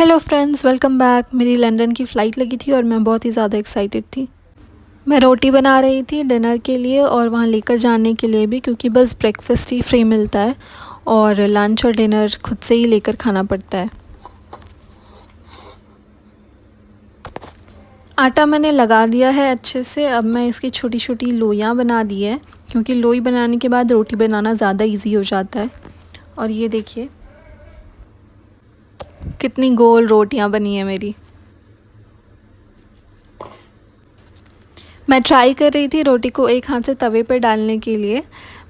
Hello friends, welcome back. मेरी London की flight लगी थी और मैं बहुत ही ज़्यादा एक्साइटेड थी। मैं रोटी बना रही थी डिनर के लिए और वहाँ लेकर जाने के लिए भी, क्योंकि बस ब्रेकफास्ट ही फ्री मिलता है और लंच और डिनर खुद से ही लेकर खाना पड़ता है। आटा मैंने लगा दिया है अच्छे से। अब मैं इसकी छोटी छोटी लोइयाँ बना दी है, क्योंकि लोई बनाने के बाद रोटी बनाना ज़्यादा ईजी हो जाता है। और ये देखिए कितनी गोल रोटियाँ बनी है मेरी। मैं ट्राई कर रही थी रोटी को एक हाथ से तवे पर डालने के लिए।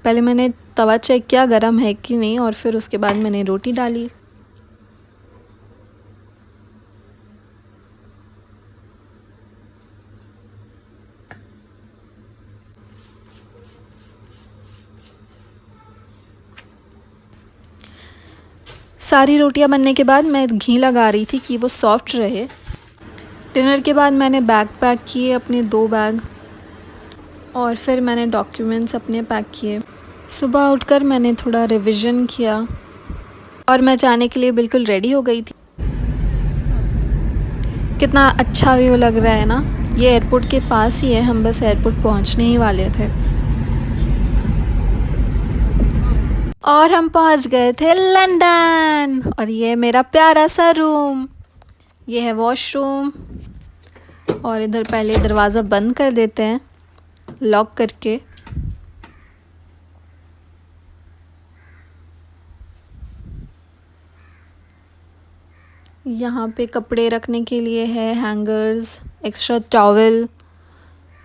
पहले मैंने तवा चेक किया गरम है कि नहीं, और फिर उसके बाद मैंने रोटी डाली। सारी रोटियां बनने के बाद मैं घी लगा रही थी कि वो सॉफ्ट रहे। डिनर के बाद मैंने बैग पैक किए, अपने 2 बैग, और फिर मैंने डॉक्यूमेंट्स अपने पैक किए। सुबह उठकर मैंने थोड़ा रिवीजन किया और मैं जाने के लिए बिल्कुल रेडी हो गई थी। कितना अच्छा व्यू लग रहा है ना। ये एयरपोर्ट के पास ही है, हम बस एयरपोर्ट पहुंचने ही वाले थे और हम पहुंच गए थे लंदन। और ये मेरा प्यारा सा रूम, ये है वॉशरूम। और इधर पहले दरवाज़ा बंद कर देते हैं लॉक करके। यहाँ पे कपड़े रखने के लिए है हैंगर्स, एक्स्ट्रा टॉवल,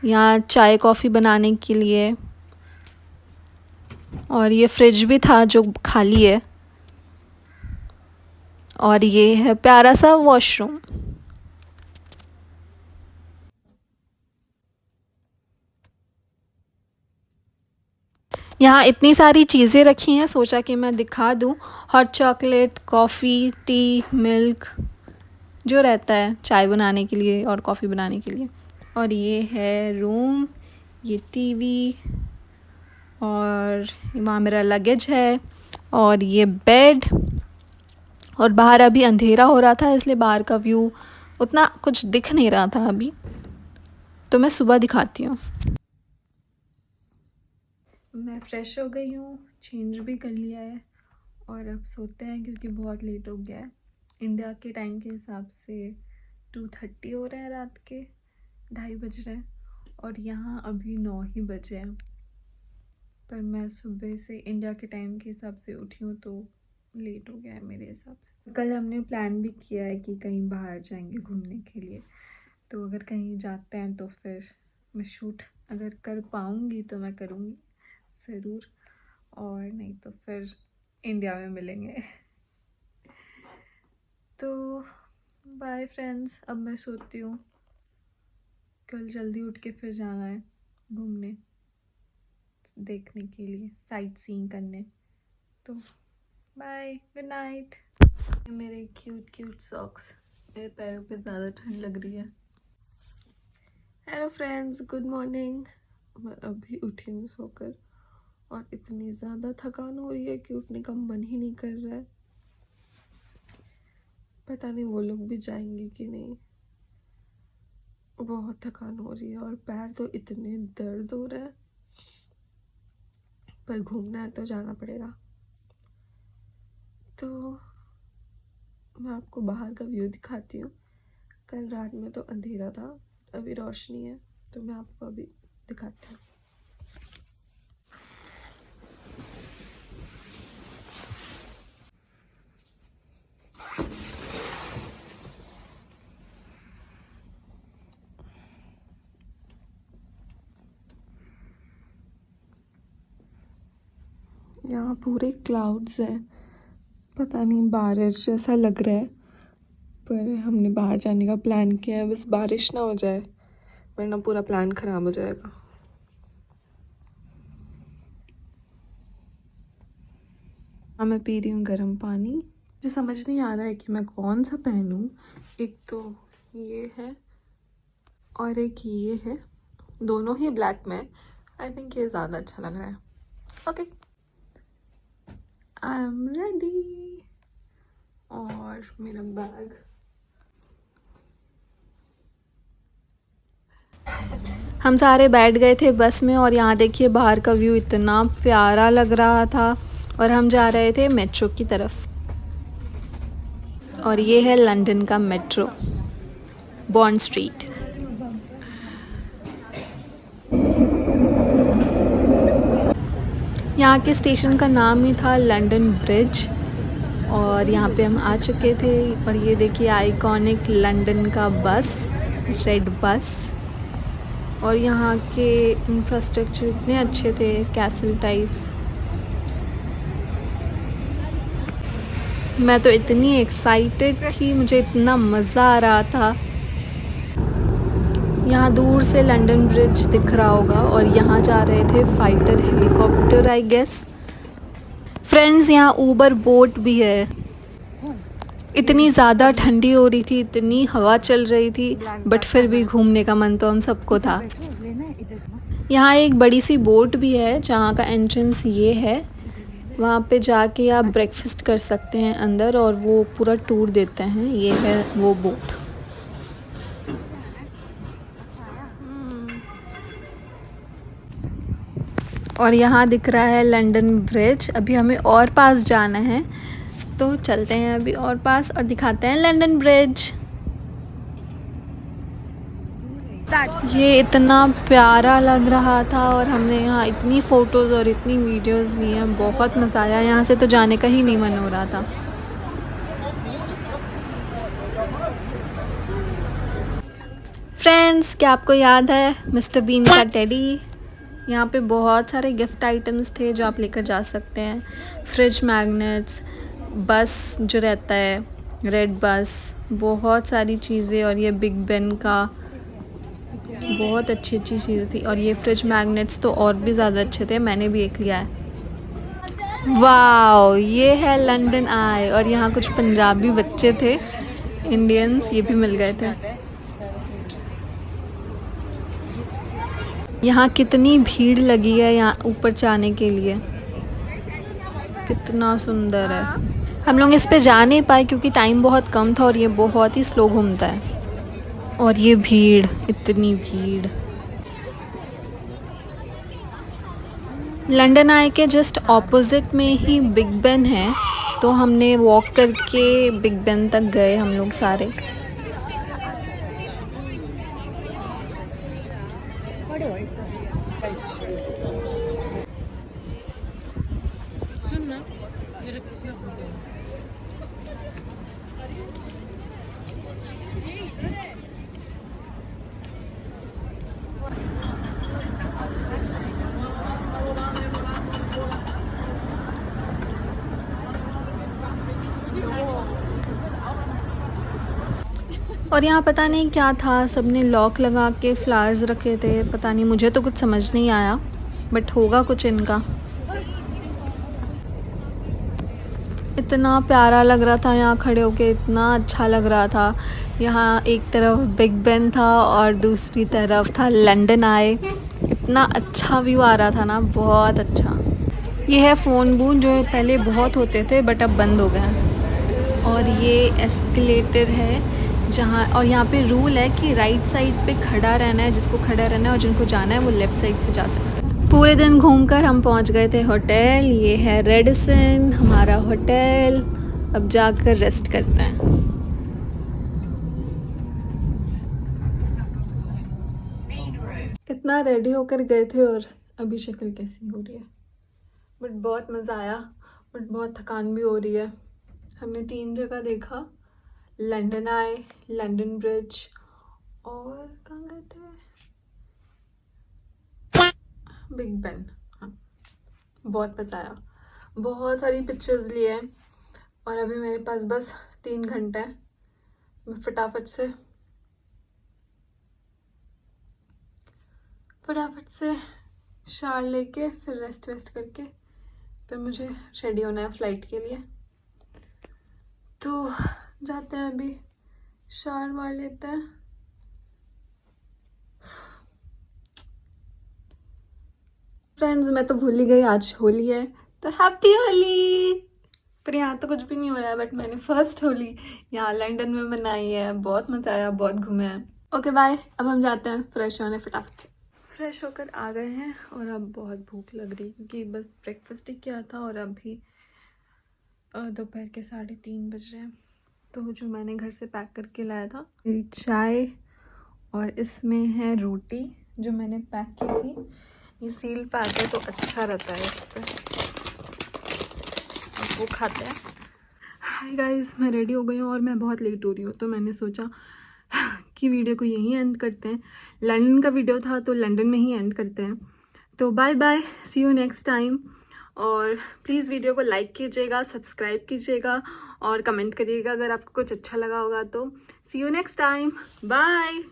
यहाँ चाय कॉफ़ी बनाने के लिए। और ये फ्रिज भी था जो खाली है। और ये है प्यारा सा वॉशरूम। यहाँ इतनी सारी चीज़ें रखी हैं, सोचा कि मैं दिखा दूँ। Hot chocolate, coffee, T, milk, जो रहता है चाय बनाने के लिए और कॉफ़ी बनाने के लिए। और ये है रूम, ये टीवी, और वहाँ मेरा लगेज है, और ये बेड। और बाहर अभी अंधेरा हो रहा था, इसलिए बाहर का व्यू उतना कुछ दिख नहीं रहा था अभी, तो मैं सुबह दिखाती हूँ। मैं फ़्रेश हो गई हूँ, चेंज भी कर लिया है और अब सोते हैं, क्योंकि बहुत लेट हो गया है। इंडिया के टाइम के हिसाब से 2:30 हो रहे हैं, रात के 2:30 बज रहे हैं, और यहाँ अभी 9 ही बजे हैं। पर मैं सुबह से इंडिया के टाइम के हिसाब से उठी हूँ, तो लेट हो गया है मेरे हिसाब से। कल हमने प्लान भी किया है कि कहीं बाहर जाएंगे घूमने के लिए, तो अगर कहीं जाते हैं तो फिर मैं शूट अगर कर पाऊँगी तो मैं करूँगी ज़रूर, और नहीं तो फिर इंडिया में मिलेंगे। तो बाय फ्रेंड्स, अब मैं सोती हूँ। कल जल्दी उठ के फिर जाना है घूमने, देखने के लिए, साइट सीइंग करने। तो बाय, गुड नाइट। मेरे क्यूट क्यूट सॉक्स, मेरे पैरों पे ज़्यादा ठंड लग रही है। Hello friends, good morning. मैं अभी उठी हूँ सोकर और इतनी ज़्यादा थकान हो रही है कि उठने का मन ही नहीं कर रहा है। पता नहीं वो लोग भी जाएंगे कि नहीं। बहुत थकान हो रही है और पैर तो इतने दर्द हो रहे हैं, पर घूमना है तो जाना पड़ेगा। तो मैं आपको बाहर का व्यू दिखाती हूँ। कल रात में तो अंधेरा था, अभी रोशनी है, तो मैं आपको अभी दिखाती हूँ। यहाँ पूरे क्लाउड्स हैं, पता नहीं बारिश जैसा लग रहा है, पर हमने बाहर जाने का प्लान किया है, बस बारिश ना हो जाए वरना पूरा प्लान ख़राब हो जाएगा। हाँ, मैं पी रही हूँ गर्म पानी। मुझे समझ नहीं आ रहा है कि मैं कौन सा पहनूँ। एक तो ये है और एक ये है, दोनों ही ब्लैक में। आई थिंक ये ज़्यादा अच्छा लग रहा है। Okay, I am ready. और मेरा बैग हम सारे बैठ गए थे बस में और यहाँ देखिए बाहर का व्यू इतना प्यारा लग रहा था और हम जा रहे थे मेट्रो की तरफ। और ये है लंदन का मेट्रो, बॉन्ड स्ट्रीट। यहाँ के स्टेशन का नाम ही था लंदन ब्रिज और यहाँ पे हम आ चुके थे। और ये देखिए आइकॉनिक लंदन का बस, रेड बस। और यहाँ के इंफ्रास्ट्रक्चर इतने अच्छे थे, कैसल टाइप्स। मैं तो इतनी एक्साइटेड थी, मुझे इतना मज़ा आ रहा था। यहाँ दूर से लंदन ब्रिज दिख रहा होगा और यहाँ जा रहे थे fighter helicopter I guess. Friends यहाँ ऊबर बोट भी है। इतनी ज़्यादा ठंडी हो रही थी, इतनी हवा चल रही थी, बट फिर भी घूमने का मन तो हम सबको था। यहाँ एक बड़ी सी बोट भी है जहाँ का एंट्रेंस ये है। वहाँ पे जाके आप ब्रेकफास्ट कर सकते हैं अंदर और वो पूरा टूर देते हैं। ये है वो बोट। और यहाँ दिख रहा है लंदन ब्रिज। अभी हमें और पास जाना है तो चलते हैं अभी और पास और दिखाते हैं लंदन ब्रिज। ये इतना प्यारा लग रहा था और हमने यहाँ इतनी फ़ोटोज़ और इतनी वीडियोज़ ली हैं, बहुत मज़ा आया। यहाँ से तो जाने का ही नहीं मन हो रहा था। फ्रेंड्स, क्या आपको याद है मिस्टर बीन का टेडी? यहाँ पे बहुत सारे गिफ्ट आइटम्स थे जो आप लेकर जा सकते हैं। फ्रिज मैग्नेट्स, बस जो रहता है, रेड बस, बहुत सारी चीज़ें। और ये बिग बेन का बहुत अच्छी चीज़ें थी। और ये फ्रिज मैग्नेट्स तो और भी ज़्यादा अच्छे थे, मैंने भी एक लिया है। वाओ, ये है लंदन आई। और यहाँ कुछ पंजाबी बच्चे थे, इंडियंस, ये भी मिल गए थे। यहाँ कितनी भीड़ लगी है यहाँ ऊपर जाने के लिए, कितना सुंदर है। हम लोग इस पे जा नहीं पाए क्योंकि टाइम बहुत कम था और ये बहुत ही स्लो घूमता है। और ये भीड़, इतनी भीड़। लंदन आई के जस्ट ऑपोजिट में ही बिग बेन है, तो हमने वॉक करके बिग बेन तक गए हम लोग सारे। और यहाँ पता नहीं क्या था, सबने लॉक लगा के फ्लावर्स रखे थे, पता नहीं, मुझे तो कुछ समझ नहीं आया, बट होगा कुछ इनका। इतना प्यारा लग रहा था यहाँ खड़े होके, इतना अच्छा लग रहा था। यहाँ एक तरफ बिग बेन था और दूसरी तरफ था लंदन आई। इतना अच्छा व्यू आ रहा था ना, बहुत अच्छा। ये है फ़ोन बूथ जो पहले बहुत होते थे बट अब बंद हो गए हैं। और ये एस्केलेटर है जहाँ, और यहाँ पे रूल है कि राइट साइड पे खड़ा रहना है, जिसको खड़ा रहना है, और जिनको जाना है वो लेफ़्ट साइड से जा सकते हैं। पूरे दिन घूमकर हम पहुँच गए थे होटल। ये है रेडिसन हमारा होटल। अब जाकर रेस्ट करते हैं। इतना रेडी होकर गए थे और अभी शक्ल कैसी हो रही है, बट बहुत मज़ा आया, बट बहुत थकान भी हो रही है। हमने 3 जगह देखा, लंदन आई, लंदन ब्रिज, और कहाँ गए थे, बिग बेन। हाँ, बहुत मज़ा आया, बहुत सारी पिक्चर्स लिए हैं। और अभी मेरे पास बस 3 घंटे हैं। मैं फटाफट से शावर लेके फिर रेस्ट वेस्ट करके फिर मुझे रेडी होना है फ़्लाइट के लिए। तो जाते हैं, अभी शावर वार लेते हैं। फ्रेंड्स, मैं तो भूल ही गई आज होली है, तो हैप्पी होली। पर यहाँ तो कुछ भी नहीं हो रहा है, बट मैंने फर्स्ट होली यहाँ लंदन में मनाई है। बहुत मज़ा आया, बहुत घूमे हैं। ओके बाय, अब हम जाते हैं फ्रेश होने फटाफट से। फ्रेश होकर आ गए हैं और अब बहुत भूख लग रही है क्योंकि बस ब्रेकफास्ट ही किया था और अभी दोपहर के 3:30 बज रहे हैं। तो जो मैंने घर से पैक करके लाया था, मेरी चाय और इसमें है रोटी जो मैंने पैक की थी। ये सील पैक है तो अच्छा रहता है इस पर, वो खाते हैं। हाय गाइस, मैं रेडी हो गई हूँ और मैं बहुत लेट हो रही हूँ, तो मैंने सोचा कि वीडियो को यहीं एंड करते हैं। लंदन का वीडियो था तो लंदन में ही एंड करते हैं। तो bye bye, see you next time. और प्लीज़ वीडियो को लाइक कीजिएगा, सब्सक्राइब कीजिएगा और कमेंट करिएगा अगर आपको कुछ अच्छा लगा होगा तो। सी यू नेक्स्ट टाइम, बाय।